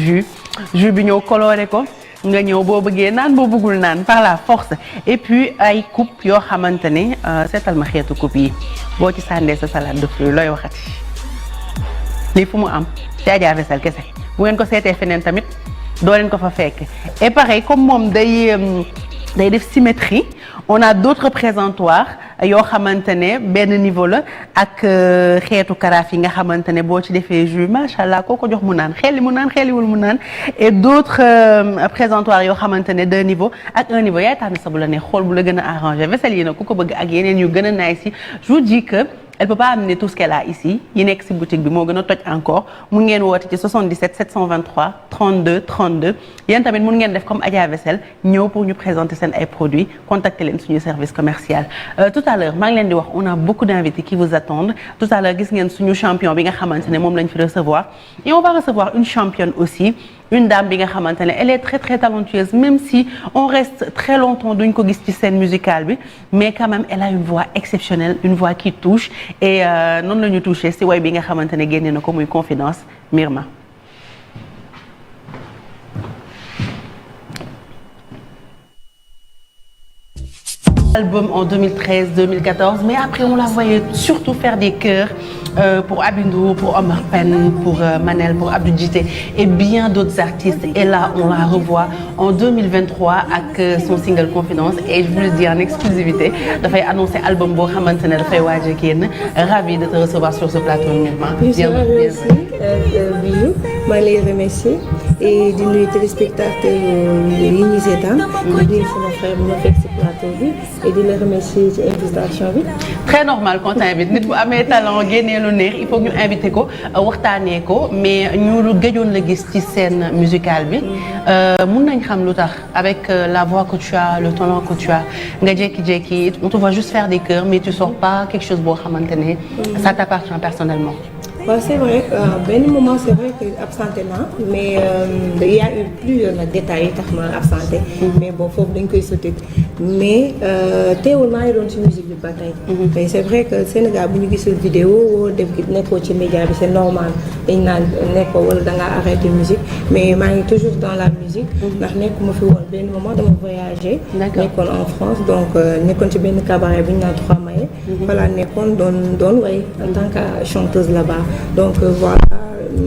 jus bi ñëw coloré ko nga ñëw boo bëggee naan boo bëggul naan par la force et puis ay coupe yoo xamante ne seetal ma xeetu coupe yi boo ci sàndee sa salade de fruits looy waxati lii fu mu am ci Adja Vessel kese bu ngeen ko seetee feneen tamit doo leen ko fa fekk et pareil comme moom day def symétrie on a d'autres présentoirs yoo xamante ne benn niveau la ak xeetu karaaf yi nga xamante ne boo ci defee jus macha allah koo ko jox mu naan xelli mu naan xelliwul mu naan et d'autres présentoirs yoo xamante ne deux niveaux ak un niveau yaay tànn sa bu la ne xool bu la gën a arrangé vaisselle yi nag ku ko bëgg ak yeneen yu gën a nice yi je vous dis que elle peut pas amener tout ce qu'elle a ici yi nekk ci boutique bi moo gën a toj encore mun ngeen woote ci 77 723 32 32 yéen tamit mun ngeen def comme Adja Vessel ñëw pour ñu présenter seen ay produits contacter leen suñu service commercial tout à l'heure maa ngi leen di wax on a beaucoup d'invités qui vous attendent tout à l'heure gis ngeen suñu champion bi nga xamante ne moom lañ fi recevoir et on va recevoir une championne aussi une dame bi nga xamante ne elle est très très talentueuse même si on reste très longtemps duñ ko gis ci scène musicale bi mais quand même elle a une voix exceptionnelle une voix qui touche et noonu la ñu touché si way bi nga xamante ne génne na ko muy Confidence Myrma. Album en 2013-2014 mais après on la voyait surtout faire des chœurs pour Abindou, pour Omar Pène, pour Manel, pour Abdou Djité et bien d'autres artistes. Et là, on la revoit en 2023 avec son single Confidence. Et je vous le dis en exclusivité, dafay annoncer album boo xamante ne dafay waaj a génn. Ravi de te recevoir sur ce plateau uniquement. Je suis ravie aussi, Bijou. maa ngi lay remercier et di nuyu téléspectateurs yi ñuy seetaan. di nuyu sama frère bu ma fekk ci plateau bi et di la remercier ci invitation bi. Très normal quand on invite nit bu amee talent génnee lu neex il faut que ñu invité ko waxtaanee ko mais ñu gëjoon la gis ci scène musicale bi mun nañ xam lu tax avec la voix que tu as le talent que tu as nga jékki-jékki on te voit juste faire des chœurs mais tu sors pas quelque chose boo xamante ne ça t'appartient personnellement. waaw c'est vrai benn moment c'est vrai que absenté naa mais il y a eu plusieurs détails yi tax ma absenté. mais bon foofu dañ koy sotti mais teewul maa ngi doon ci musique bi ba tey. mais c'est vrai que Sénégal bu ñu gisul vidéo woo def nekkoo ci média bi c'est normal dañ naan nekkoo wala da ngaa arrêté musique mais maa ngi toujours dans la musique. ndax nekkuma fi woon benn moment dama voyagé. nekkoon en France donc nekkoon ci benn cabaret bi ñu naan Trois Mailles. voilà nekkoon doon way en tant que chanteuse là-bas. donc voilà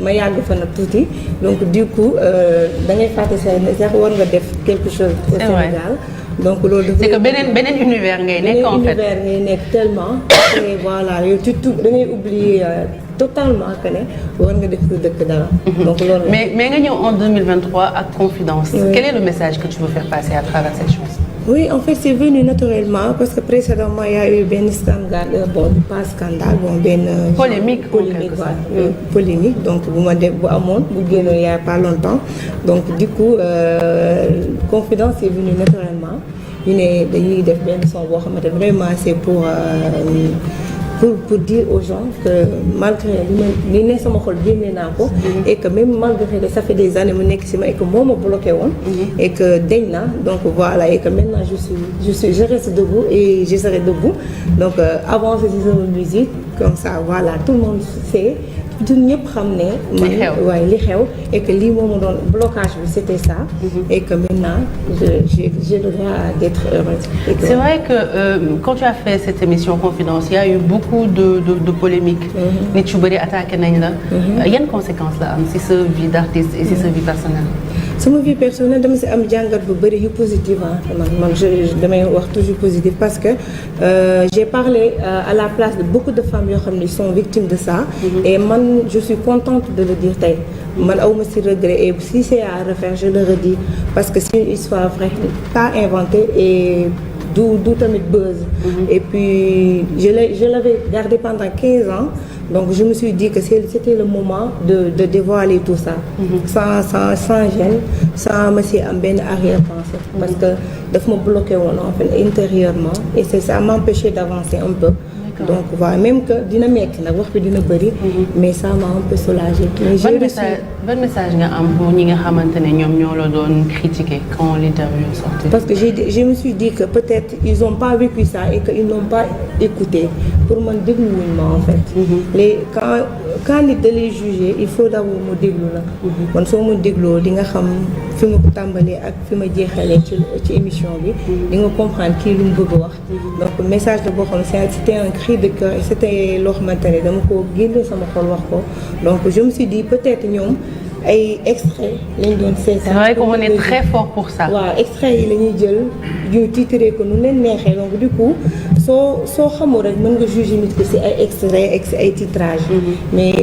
ma yàgg fa nag tuuti donc du coup da ngay fàtte sax war nga def quelque chose au Sénégal donc loolu c'est que beneen univers ngay nekk en fait univers ngay nekk tellement et voilà yow tu da ngay oublier totalement que ne war nga def dëkk dara donc loolu mais nga ñëw en 2023 ak Confidence. Quel est le message que tu veux faire passer à travers cette chanson? Oui, en fait, c'est venu naturellement parce que précédemment, il y a eu un scandale, pas scandale, polémique, polémique. Donc, il n'y a pas longtemps. Donc, du coup, Confidence est venue naturellement. Il y a des son vraiment, c'est pour dire aux gens que malgré li ne sama xol génne naa ko et que même malgré ça fait des années mu nekk ci ma et que moo ma bloqué woon et que dañ na donc voilà et que maintenant je reste debout et je serai debout donc avancer ci sama musique comme ça voilà tout le monde sait tout ñëpp xam ne waaye li xew et que lii moo ma doon blocage bi c'était ça et que maintenant j'ai le droit d'être heureuse. C'est vrai que quand tu as fait cette émission Confidence il y a eu beaucoup de polémiques. nit yu bëri attaqué nañ la. yan conséquences la am ci sa vie d'artiste et ci sa vie personnelle. sama vie personnelle dama ci am jàngat bu bëri yu positif man damay wax toujours positif parce que j'ai parlé à la place de beaucoup de femmes yoo xam ne sont victimes de ça. et man je suis contente de le dire tey man awma ci regret et si c'est à refaire je le redis parce que c'est une histoire vraie pas inventée et du tamit buzz. et puis je l'avais gardé pendant 15 ans. Donc je me suis dit que c'était le moment de dévoiler tout ça. sans gêne sans ma si am benn arrière-pensée. parce que daf ma bloqué woon en fait intérieurement et ça m'empêchait d'avancer un peu. donc voilà même que dina metti nag wax bi dina bëri. mais ça m'a un peu soulagée. ban message nga am pour ñi nga xamante ne ñoom ñoo la doon critiquer quand l'interview est sortie. parce que je me suis dit que peut-être ils ont pas vécu ça et que ils n'ont pas écouté pour man dégluwuñ ma en fait. quand nit da lay juger il faut d'abord mu déglu la. man soo ma dégloo di nga xam fi ma ko tàmbalee ak fi ma jeexalee ci émission bi. di nga comprendre kii lu mu bëgg a wax. donc message la boo xam ne c'était un cri de cœur et c'était loo xamante ne dama ko génne sama xol wax ko donc je me suis dit peut-être ñoom ay extrait lañ doon seetaan. c'est vrai qu'on est très fort pour ça. waaw extrait yi la ñuy jël ñu titré ko nu leen neexee donc du coup soo xamul rek mën nga juger nit ko ci ay extrait ay titrage mais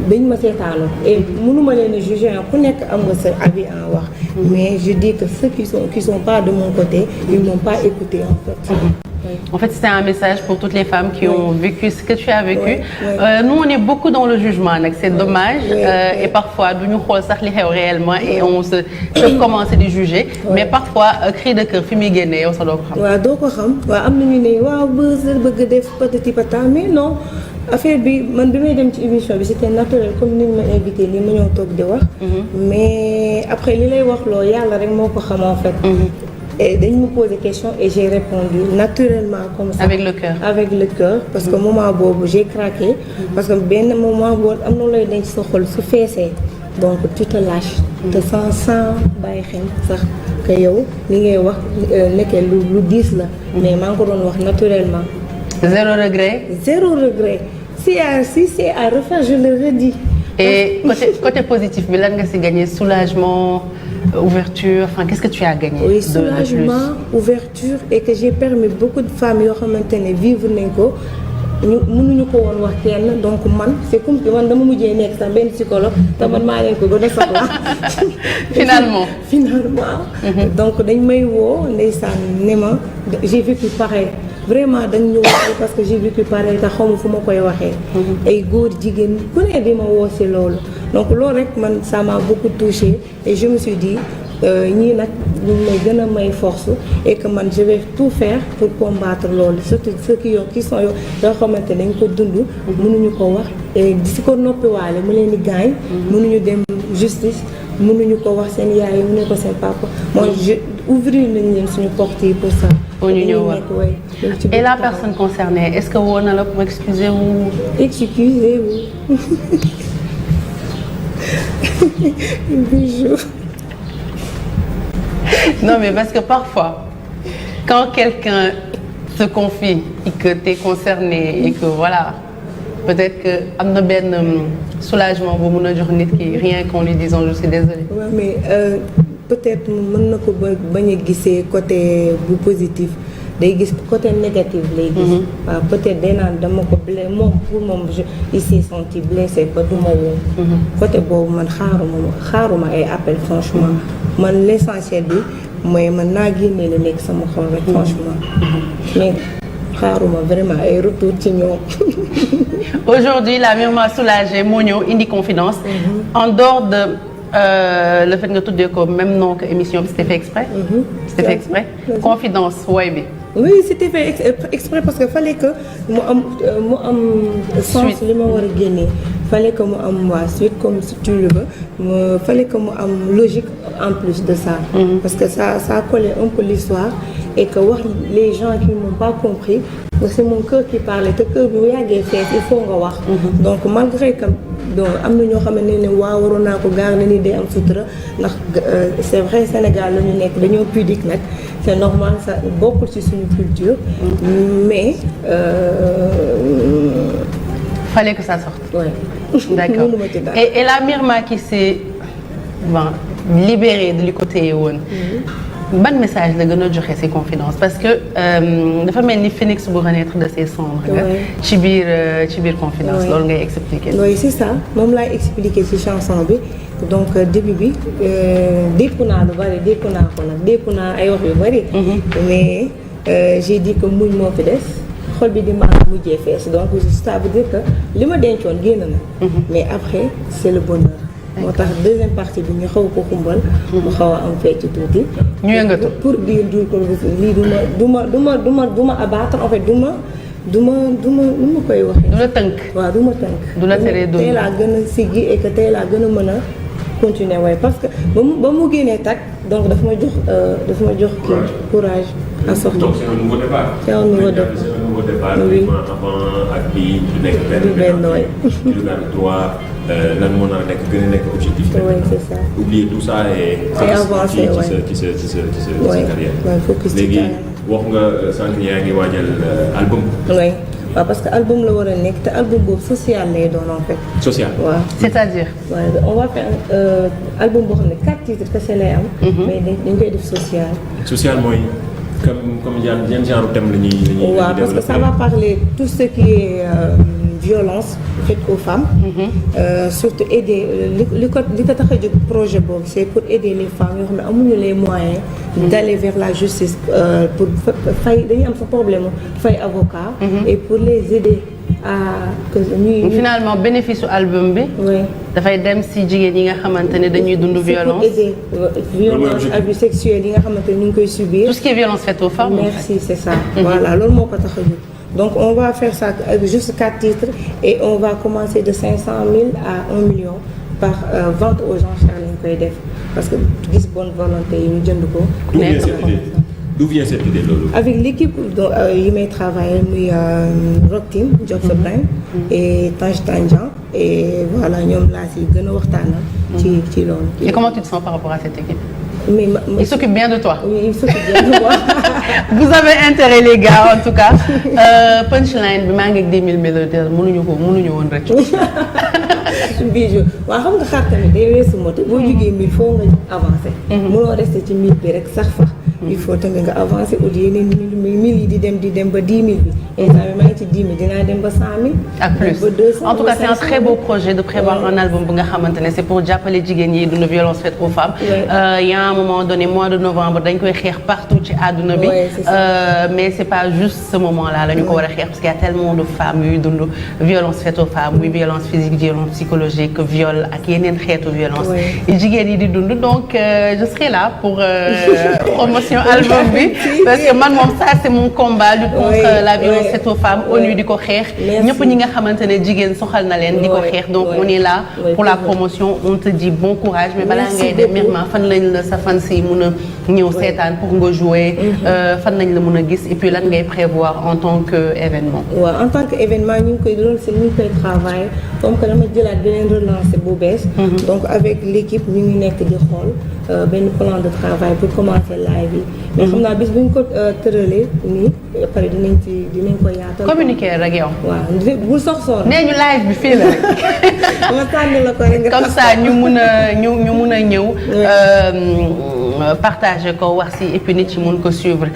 dañ ma seetaanu et mënuma leen a juger ku nekk am nga sa avis en wax. mais je dis que ceux qui sont pas de mon côté ils m'ont pas écouté en fait. En fait, c'était un message pour toutes les femmes qui ont vécu ce que tu as vécu. Nous, on est beaucoup dans le jugement, c'est dommage. Et parfois, nous nous réellement et on se commence à les juger. Mais parfois, cri de cœur, film gagné, on s'en doit comprendre. Ouais, donc, mais non. Affaire bi man bi may dem ci émission bi c'était naturel comme ni ñu ma invité nii ma ñëw toog di wax. mais après li lay wax loo yàlla rek moo ko xam en fait. et dañ me poser question et j'ai répondu naturellement comme ça. Avec le cœur. Avec le cœur parce que moment boobu j'ai craqué. parce que benn moment boobu am na looy denc sa xol su feesee donc tu te lâches. te sans bàyyi xel sax que yow li ngay wax nekkee lu diis la. mais maa ngi ko doon wax naturellement. Zéro regret. Zéro regret. si c'est à refaire, je le redis. Et côté positif bi lan nga si gagné soulagement, ouverture, enfin qu'est-ce que tu as gagné? Oui, soulagement, ouverture et que j'ai permis beaucoup de femmes yoo xamante ne vivre nañ ko ñu mënuñu ko woon wax kenn donc man c'est comme que man dama mujjee nekk sax benn psychologue te man maa leen ko gën a soxla. finalement. donc dañ may woo ndeysaan ne ma j'ai vécu pareil. vraiment dañ ñu wax parce que j'ai vécu pareil te xaw ma fu ma koy waxee. ay góor jigéen ku ne di ma woo si loolu donc loolu rek man ça m'a beaucoup touchée et je me suis dit ñii nag ñu may gën a may force et que man je vais tout faire pour combattre loolu surtout ceux qui sont yoo xamante ne dañ ko dund. mënuñu ko wax et di si ko noppiwaale mu leen di gaañ. mënuñu dem justice mënuñu ko wax seen yaay yi mënuñu ko seen papa. moi je ouvrir nañ leen suñu porte yi pour ça. ñu ñëw et la personne concernée est-ce que woo na la pour excuser-vous? Excusez-vous. Bijou. Non mais parce que parfois quand quelqu'un se confie et que t'es concerné et que voilà peut-être que am na benn soulagement bu mun a jox nit ki rien qu'en lui disant je suis désolée. Ouais, mais peut-être mën na ko bañ a gisee côté bu positif day gis côté négatif lay gis. waaw peut-être day naan dama ko blessé moom pour moom il s'est senti blessé ba du ma woo. côté boobu man xaaruma ay appel franchement man l'essentiel bi mooy man naa génne la nekk sama xol rek franchement. mais xaaruma vraiment ay retour ci ñoom. Aujourd'hui la Myrma soulagée moo ñëw indi confidence. En dehors de le fait nga tuddee ko même nom que émission bi c'était fait exprès. C'était fait exprès. Confidence woy bi. Oui, c'était fait exprès parce que fallait que mu am sens li ma war a génnee. Fallait que mu am suite comme si tu le veux. Fallait que mu am logique en plus de ça. Parce que ça collait un peu l'histoire et que wax les gens qui n'ont pas compris c'est mon cœur qui parlait te cœur bi bu yàggee fees il faut nga wax. Donc malgré que donc am na ñoo xam ne waaw waroon naa ko gaar na ni day am sutura ndax c'est vrai Sénégal la ñu nekk dañoo pudique nag c'est normal ça bokkul ci suñu culture. Mais fallait que ça sorte. Ouais. D'accord. Et la Myrma qui s'est libérée de li ko téye woon. Ban message la gën a joxe ces confidences parce que dafa mel ni phénix bu renaître de ses cendres. ci biir confidence. loolu ngay expliquer. oui c'est ça moom laay expliquer ci chanson bi donc début bi dékku naa lu bari dékku naa ko nag dékku naa ay wax yu bari. mais j'ai dit que muñ moo fi des xol bi di màgg mujjee fees donc ça veut dire que li ma dencoon génn na. mais après c'est le bonheur. moo tax deuxième partie bi ñu xaw ko xumbal. mu xaw a am fecc tuuti. ñu yëngatu pour dire ko lii du ma abattre en fait du ma koy waxee. du la tënk. waaw du ma tënk. du la teree dund tey laa gën a siggi et que tey laa gën a mën a continuer waaye parce que ba mu génnee tag donc daf ma jox kii courage à sortir. Donc c'est un nouveau départ. C'est un nouveau départ. C'est un nouveau départ. Oui. Avant ak bii du nekk benn waay. du garde droit lan moo naa nekk gën a nekk objectif. Oui, c'est ça. Oublier tout ça et avancer ci sa carrière. Ouais, focus léegi wax nga sànq yaa ngi waajal album. Oui. waaw parce que album la war a nekk te album boobu social lay doon en fait. Social. waaw c'est-à-dire. waaw on va faire album boo xam ne 4 titres kese lay am. mais dañ koy def social. Social mooy comme yan genre thème la ñuy. waaw parce que ça va parler tout ce qui est violence faite aux femmes. Surtout aider li ko tax a jóg projet boobu c'est pour aider les femmes yoo xam ne amuñu les moyens. d'aller vers la justice pour fay dañuy am sa problème fay avocat. et pour les aider à que ñuy. Finalement bénéfice su album bi. oui dafay dem si jigéen yi nga xamante ne dañuy dund violence. c'est pour aider violence abus sexuels yi nga xamante ne ñu ngi koy subir. tout ce qui est violence faite aux femmes. Merci, c'est ça. Voilà loolu moo ko tax a jóg. Donc on va faire ça avec juste 4 titres et on va commencer de 500 000 à 1 million par vente aux enchères lañ koy def parce que gis bonne volonté yi ñu jënd ko. D'où vient cette idée loolu. Avec l'équipe yi may travailler muy Rock Team Job Sublime et Tange Tandian et voilà ñoom laa si gën a waxtaanal. ci loolu. Et comment tu te sens par rapport à cette équipe? Il s'occupe bien de toi. Oui, il s'occupe bien de moi. Vous avez intérêt les gars en tout cas punchline bi maa ngi ak 10 000 mélodies mënuñu woon rek. bijou waaw xam nga xar tamit day weesu moto boo jógee 1000 foo nga avancé. mënoo resté ci 1000 bi rek sax fa. il faut tamit nga avancé au yeneen 1000 yi di dem ba 10 000 bi. instant bi maa ngi ci 10 000 dinaa dem ba 100 000. ak plus ba 200 en tout cas c'est un très beau projet de prévoir un album bu nga xamante ne c'est pour jàppale jigéen ñi dund violence faite aux femmes. Il y a un moment donné mois de novembre dañ koy xeex partout ci àdduna bi. mais c'est pas juste ce moment là la ñu ko war a xeex parce qu'il y a tellement de femmes yuy dund violence faite aux femmes muy violence physique violence psychologique viol ak yeneen xeetu violence. jigéen yi di dund donc je serai là pour promotion album bi parce que man moom ça c'est mon combat lutte contre la violence faite aux femmes ONU di ko xeex ñëpp ñi nga xamante ne jigéen soxal na leen di ko xeex donc on est là pour la promotion on te dit bon courage mais balaa ngay dem Myrma fan lañ la sa fan si mun a ñëw seetaan pour nga jouer fan lañ la mun a gis et puis lan ngay prévoir en tant que événement. waaw en tant que événement ñu ngi koy doon c'est ñu ngi koy travailler comme que dama jëlaat beneen relancé bu bees. donc avec l'équipe ñu ngi nekk di xool benn plan de travail pour commencer live yi. mais xam naa bis bu ñu ko tëralee nii après dinañ ko yaatal. communiquer rek yow. waaw bul sox soor. nee ñu live bi fii la rek. ma tànn la ko rek comme ça ñu mun a ñëw. partager ko wax si et puis nit ci mun ko suivre.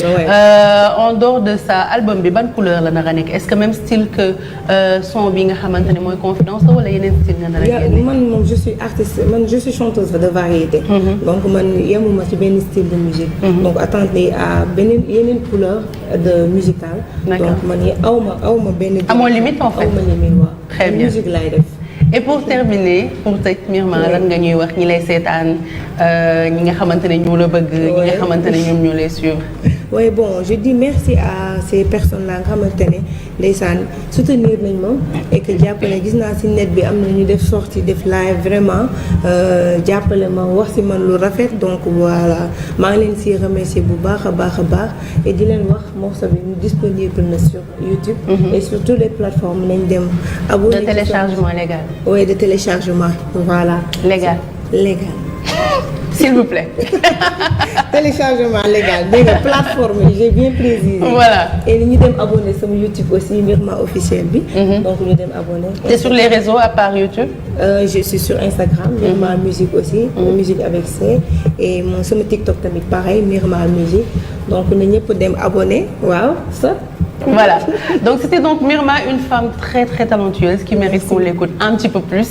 En dehors de ça album bi ban couleur la nar a nekk est-ce que même style que son bi nga xamante ne mooy confidence la wala yeneen style nga nar a génne. man moom je suis artiste je suis chanteuse de variété. donc man yemuma ci benn style de musique. donc attendez à yeneen couleur de musicale. donc man awma benn. amoo limite en fait awma limite waaw. très bien musique laay def. et pour terminer pour tëj Myrma lan nga ñuy wax ñi lay seetaan ñi nga xamante ne ñoo la bëgg. ñi nga xamante ne ñoom ñoo lay suivre. oui bon je dis merci à ces personnes là nga xamante ne ndeysaan soutenir nañ ma et que jàppale gis naa ci net bi am na ñu def sortie def live vraiment jàppale ma wax ci man lu rafet donc voilà maa ngi leen ci remercier bu baax a baax et di leen wax morceau bi ñu disponible na sur YouTube. et sur toutes les plateformes nañ dem. abonné de téléchargement légal. oui de téléchargement voilà. légal. S'il vous plaît. téléchargement légal dégg nga plateforme yi j'ai bien précisé. voilà et ñu dem abonné sama YouTube aussi Myrma officiel bi. donc ñu dem abonné. et sur les réseaux à part YouTube. je suis sur Instagram. Myrma musique aussi. musique avec C. et mon sama TikTok tamit pareil Myrma musique donc na ñëpp dem abonné waaw ça. Voilà donc c'était donc Myrma une femme très très talentueuse qui mérite qu'on l'écoute un petit peu plus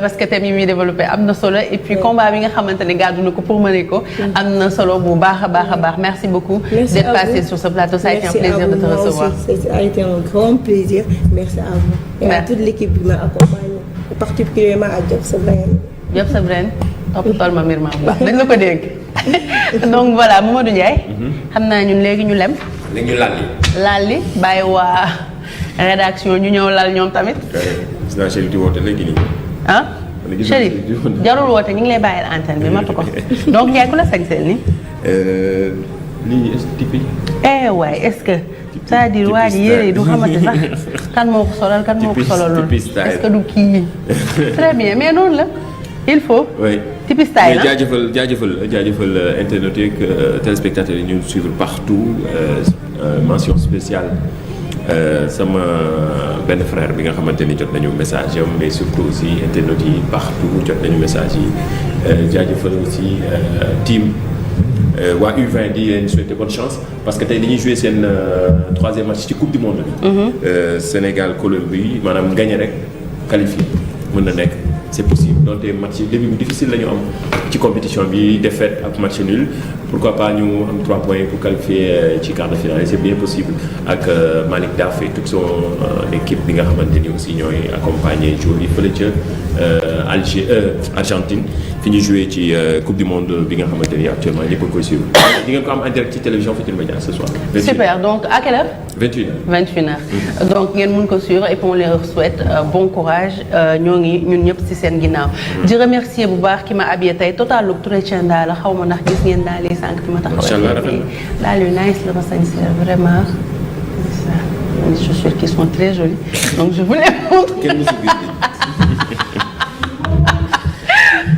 parce que thème yi muy développé am na solo et puis combat bi nga xamante ne gàddu na ko pour mener ko am na solo bu baax a baax merci beaucoup d'être passé sur ce plateau ça a été un plaisir de te recevoir. Ça a été un grand plaisir merci à vous et à toute l'équipe qui m'a accompagné particulièrement à Diop Sabren toppatoo ma Myrma bu baax dañ la ko dégg donc voilà Mamadou Ndiaye xam naa ñun léegi ñu lem léegi ñu lalli bàyyi waa rédaction ñu ñëw lal ñoom tamit. gis naa Chérif di woote léegi nii. ah Chérif jarul woote ñu ngi lay bàyyil antenne bi matu ko donc Ndiaye ku la sañseel ni lii est-ce que tipi. waay est-ce que c'est-à-dire waa ji yére yi du xamante sax kan moo ko solal kan moo ko solal loolu est-ce que du kii très bien mais noonu la il faut. oui tipi style mais jaajëfal internautes yeeg téléspectateurs yi ñu suivre partout mention spéciale sama benn frère bi nga xamante ni jot nañu message am mais surtout aussi internautes yi partout jot nañu message yi jaajëfal aussi team waa U20 di leen souhaiter bonne chance parce que tey dañuy jouer seen troisième match ci coupe du monde bi. Sénégal Colombie maanaam gagné rek qualifié mën na nekk. c'est possible donc match début bu difficile la ñu am ci compétition bi défaite ak match nul pourquoi pas ñu am 3 points pour qualifier ci quart de finale c'est bien possible ak Malick Daf et toute son équipe bi nga xamante ni aussi ñooy accompagner joueurs yi fële ca Argentine fi ñu joué ci coupe du monde bi nga xamante ni actuellement ñëpp a koy suivre di ngeen ko am en direct ci télévision Futurs Médias ce soir. super donc à quelle heure. 21h. donc ngeen mun ko suivre et puis on leur souhaite bon courage ñoo ngi ñun ñëpp ci seen ginnaaw. di remercier bu baax ki ma habillé tey Total Look Touré Thienda la xaw ma ndax gis ngeen daal di sànq fi ma taxawal. macha allah rafet na daal yu nice la ma sañ vraiment. des chaussures qui sont très jolies donc je vous les montre.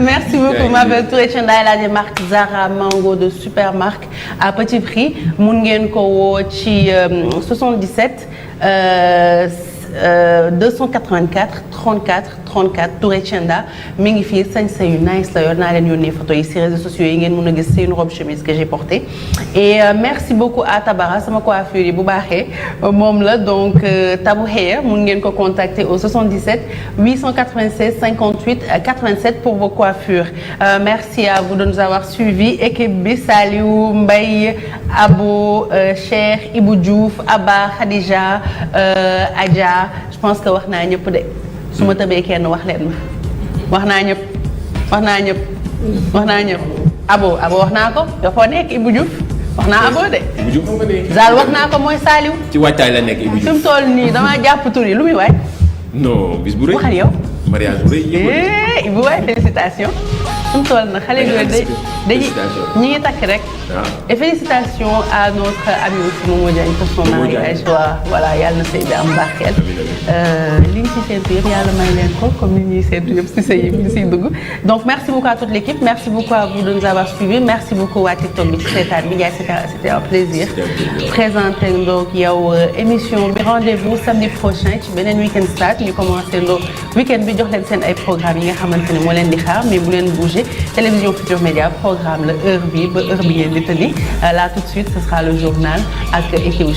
Merci beaucoup ma belle Touré Thienda elle a des marques Zara Mango de super marque à petit prix mun ngeen ko woo ci 77 284 34 34 Touré Thienda mi ngi fii sañse yu nice la yor naa leen yónnee photo yi ci réseaux sociaux yi ngeen mën a gis c'est une robe chemise que j'ai portée et merci beaucoup à Tabara sama coiffure yi bu baaxee moom la donc Tabou Hair mun ngeen ko contacter au 77 896 58 87 pour vos coiffures merci à vous de nous avoir suivis équipe bi Saliou Mbaye Abo Cheikh Ibou Diouf Abba Khadija Adja je pense que wax naa ñëpp de su ma tëbee kenn wax leen ma wax naa ñëpp wax naa ñëpp Abo wax naa ko dafa nekk Ibou Diouf wax naa Abo de. Ibou Diouf moo ko nekk. Zal wax naa ko mooy Saliou. ci waajtaay la nekk Ibou Diouf. fi mu toll nii damaa jàpp tur yi lu muy waay. non bis bu rëy waxal yow. mariage bu rëy Ibou waay félicitations. fi mu toll na xale yooyu dañuy ñi ngi takk rek. et félicitations à notre ami aussi Momo Diagne pour son mariage. voilà yàlla na sëy bi am barkeel. li ñu ciy séntu yëpp yàlla may leen ko comme ni ñuy séntu yëpp si sëy yi ñu siy dugg. donc merci beaucoup à toute l'équipe merci beaucoup à vous de nous avoir suivis merci beaucoup waa TikTok bi ci seetaan bi c'était un plaisir. présenter donc yow émission bi rendez-vous samedi prochain ci beneen Week-end Start ñu commencé donc week-end bi jox leen seen ay programmes yi nga xamante ne moo leen di xaar mais bu leen bouger télévision Futurs Médias programme la heure bi ba heure bi ngeen di tëddi là tout de suite ce sera le journal ak équipe bu